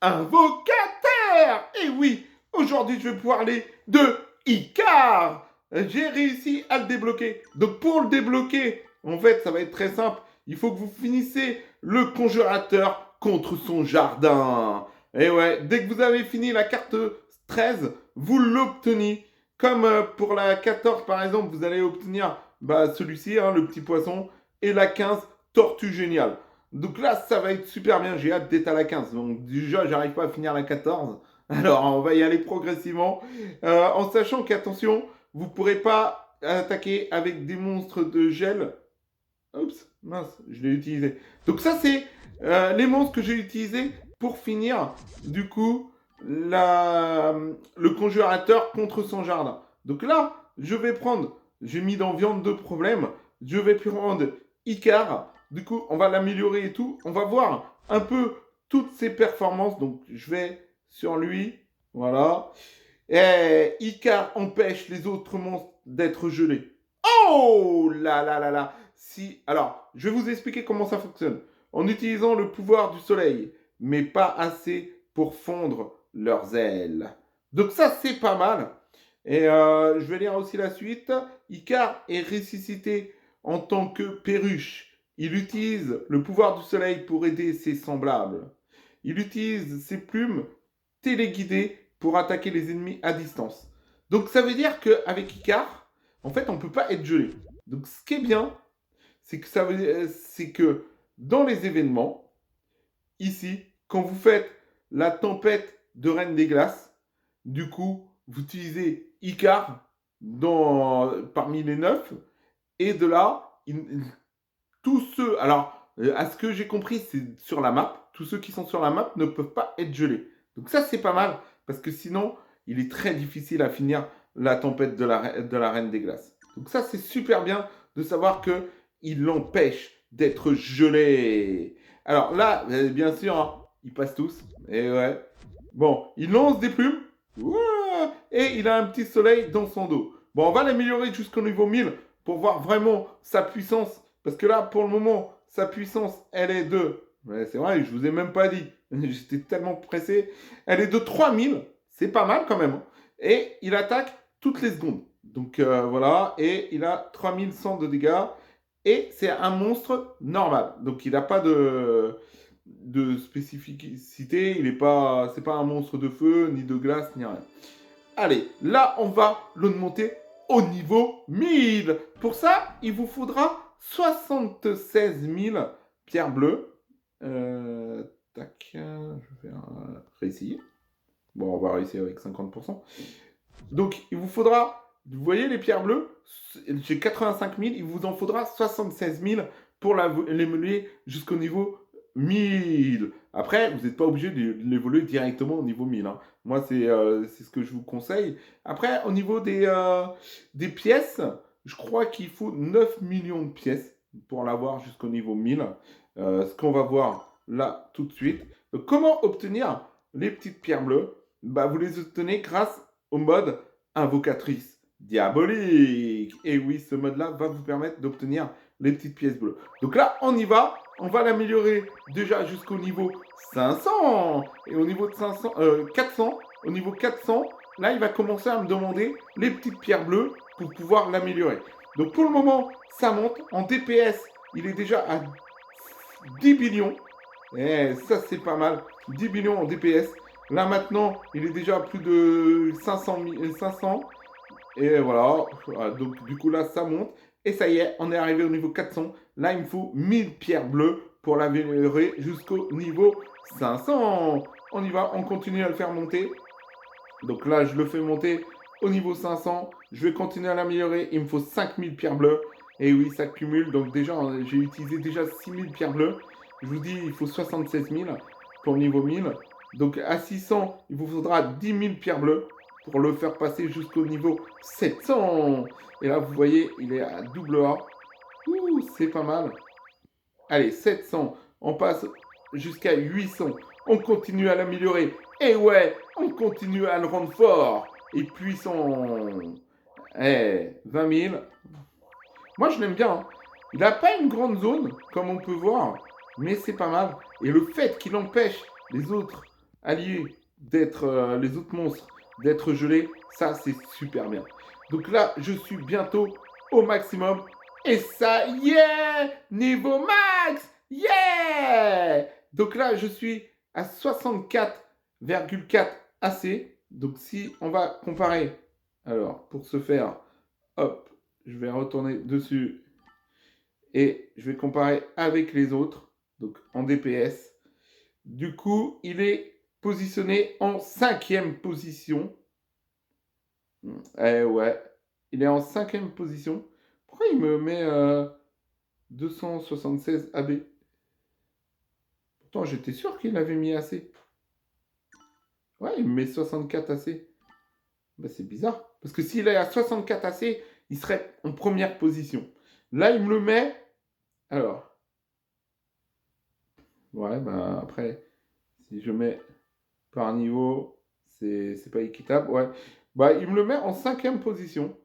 invocateur. Et oui, aujourd'hui je vais vous parler de Icar. J'ai réussi à le débloquer. Donc pour le débloquer, en fait, ça va être très simple. Il faut que vous finissez le conjurateur contre son jardin. Et ouais, dès que vous avez fini la carte 13, vous l'obtenez. Comme pour la 14, par exemple, vous allez obtenir celui-ci, hein, le petit poisson, et la 15, tortue géniale. Donc là, ça va être super bien. J'ai hâte d'être à la 15. Donc déjà, j'arrive pas à finir la 14. Alors, on va y aller progressivement. En sachant qu'attention, vous ne pourrez pas attaquer avec des monstres de gel. Oups, mince, je l'ai utilisé. Donc ça, c'est les monstres que j'ai utilisés pour finir, du coup, le conjurateur contre son jardin. Donc là, je vais prendre, j'ai mis dans viande de problème, je vais prendre Icar. Du coup, on va l'améliorer et tout. On va voir un peu toutes ses performances. Donc, je vais sur lui. Voilà. Et Icar empêche les autres monstres d'être gelés. Oh là là là là. Si, alors, je vais vous expliquer comment ça fonctionne. En utilisant le pouvoir du soleil, mais pas assez pour fondre leurs ailes. Donc ça, c'est pas mal. Et je vais lire aussi la suite. Icar est ressuscité en tant que perruche. Il utilise le pouvoir du soleil pour aider ses semblables. Il utilise ses plumes téléguidées pour attaquer les ennemis à distance. Donc ça veut dire qu'avec Icar, en fait, on ne peut pas être gelé. Donc ce qui est bien, c'est que dans les événements, ici, quand vous faites la tempête de Reine des Glaces, du coup, vous utilisez Icar parmi les 9, et de là, tous ceux, alors, à ce que j'ai compris, c'est sur la map, tous ceux qui sont sur la map ne peuvent pas être gelés. Donc ça, c'est pas mal, parce que sinon, il est très difficile à finir la tempête de la Reine des Glaces. Donc ça, c'est super bien de savoir qu'il l'empêche d'être gelé. Alors là, bien sûr, hein, ils passent tous. Et ouais. Bon, il lance des plumes. Ouah, et il a un petit soleil dans son dos. Bon, on va l'améliorer jusqu'au niveau 1000 pour voir vraiment sa puissance. Parce que là, pour le moment, sa puissance, elle est de... Ouais, c'est vrai, je vous ai même pas dit. J'étais tellement pressé. Elle est de 3000. C'est pas mal quand même, hein. Et il attaque toutes les secondes. Donc voilà. Et il a 3100 de dégâts. Et c'est un monstre normal. Donc il n'a pas de spécificité. Il est pas, c'est pas un monstre de feu, ni de glace, ni rien. Allez, là, on va le monter au niveau 1000. Pour ça, il vous faudra 76 000 pierres bleues. Tac, je vais réussir. Bon, on va réussir avec 50%. Donc, il vous faudra, vous voyez les pierres bleues, j'ai 85 000, il vous en faudra 76 000 pour l'évoluer jusqu'au niveau 1000. Après, vous n'êtes pas obligé de l'évoluer directement au niveau 1000. Hein. Moi, c'est ce que je vous conseille. Après, au niveau des pièces, je crois qu'il faut 9 millions de pièces pour l'avoir jusqu'au niveau 1000. Ce qu'on va voir là tout de suite. Donc, comment obtenir les petites pierres bleues? Vous les obtenez grâce au mode invocatrice diabolique. Et oui, ce mode-là va vous permettre d'obtenir les petites pièces bleues. Donc là, on y va. On va l'améliorer déjà jusqu'au niveau 500. Et au niveau de 400, au niveau 400, là, il va commencer à me demander les petites pierres bleues pour pouvoir l'améliorer. Donc pour le moment, ça monte. En DPS, il est déjà à 10 billions. Et ça, c'est pas mal. 10 billions en DPS. Là, maintenant, il est déjà à plus de 500. Et voilà. Donc, du coup, là, ça monte. Et ça y est, on est arrivé au niveau 400. Là, il me faut 1000 pierres bleues pour l'améliorer jusqu'au niveau 500. On y va, on continue à le faire monter. Donc là, je le fais monter au niveau 500. Je vais continuer à l'améliorer. Il me faut 5000 pierres bleues. Et oui, ça cumule. Donc déjà, j'ai utilisé déjà 6000 pierres bleues. Je vous dis, il faut 76 000 pour le niveau 1000. Donc à 600, il vous faudra 10 000 pierres bleues pour le faire passer jusqu'au niveau 700. Et là, vous voyez, il est à double A. Ouh, c'est pas mal. Allez, 700. On passe jusqu'à 800. On continue à l'améliorer. Et ouais, on continue à le rendre fort et puissant. 20 000. Moi, je l'aime bien. Hein. Il n'a pas une grande zone, comme on peut voir, mais c'est pas mal. Et le fait qu'il empêche les autres alliés d'être les autres monstres, d'être gelés, ça c'est super bien. Donc là, je suis bientôt au maximum. Et ça y est, niveau max, yeah! Donc là, je suis à 64,4 AC. Donc si on va comparer, alors pour ce faire, hop, je vais retourner dessus et je vais comparer avec les autres, donc en DPS. Du coup, il est positionné en 5e position. Eh ouais, il est en 5e position. Pourquoi il me met 276 AB? Pourtant, j'étais sûr qu'il avait mis AC. Ouais, il me met 64 AC. Bah, c'est bizarre. Parce que s'il est à 64 AC, il serait en première position. Là, il me le met. Alors. Ouais, bah après, si je mets par niveau, c'est pas équitable. Ouais. Bah, il me le met en 5e position.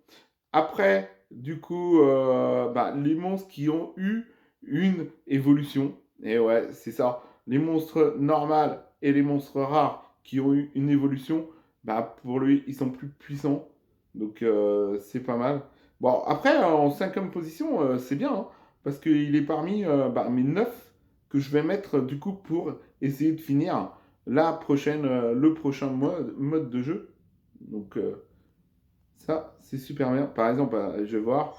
Après, du coup, bah, les monstres qui ont eu une évolution. Et ouais, c'est ça. Les monstres normales et les monstres rares qui ont eu une évolution, bah, pour lui, ils sont plus puissants. Donc, c'est pas mal. Bon, après, en 5e position, c'est bien, hein, parce qu'il est parmi bah, mes 9 que je vais mettre, du coup, pour essayer de finir le prochain mode de jeu. Donc, ça, c'est super bien. Par exemple, je vais voir.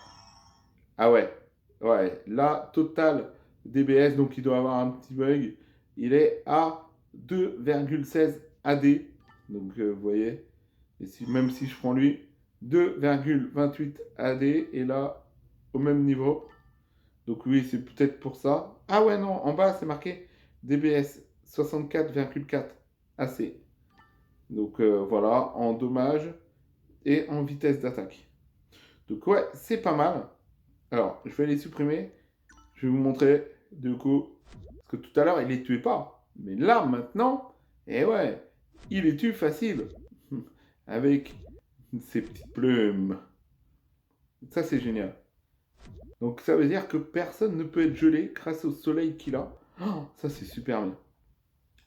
Ah ouais, ouais. Là, total DBS, donc il doit avoir un petit bug. Il est à 2,16 AD. Donc, vous voyez. Et même si je prends lui, 2,28 AD. Et là, au même niveau. Donc oui, c'est peut-être pour ça. Ah ouais, non, en bas, c'est marqué DBS 64,4 AC. Donc voilà, en dommage et en vitesse d'attaque. Donc ouais, c'est pas mal. Alors, je vais les supprimer. Je vais vous montrer du coup. Parce que tout à l'heure, il les tuait pas. Mais là, maintenant, eh ouais, il les tue facile. Avec ses petites plumes. Ça, c'est génial. Donc ça veut dire que personne ne peut être gelé grâce au soleil qu'il a. Oh, ça, c'est super bien.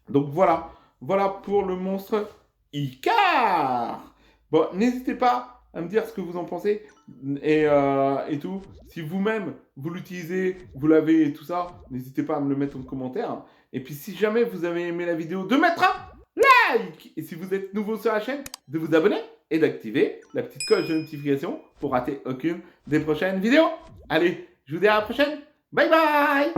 Donc voilà. Voilà pour le monstre Icar. Bon, n'hésitez pas à me dire ce que vous en pensez et tout. Si vous-même, vous l'utilisez, vous l'avez et tout ça, n'hésitez pas à me le mettre en commentaire. Et puis si jamais vous avez aimé la vidéo, de mettre un like. Et si vous êtes nouveau sur la chaîne, de vous abonner et d'activer la petite cloche de notification pour rater aucune des prochaines vidéos. Allez, je vous dis à la prochaine. Bye bye.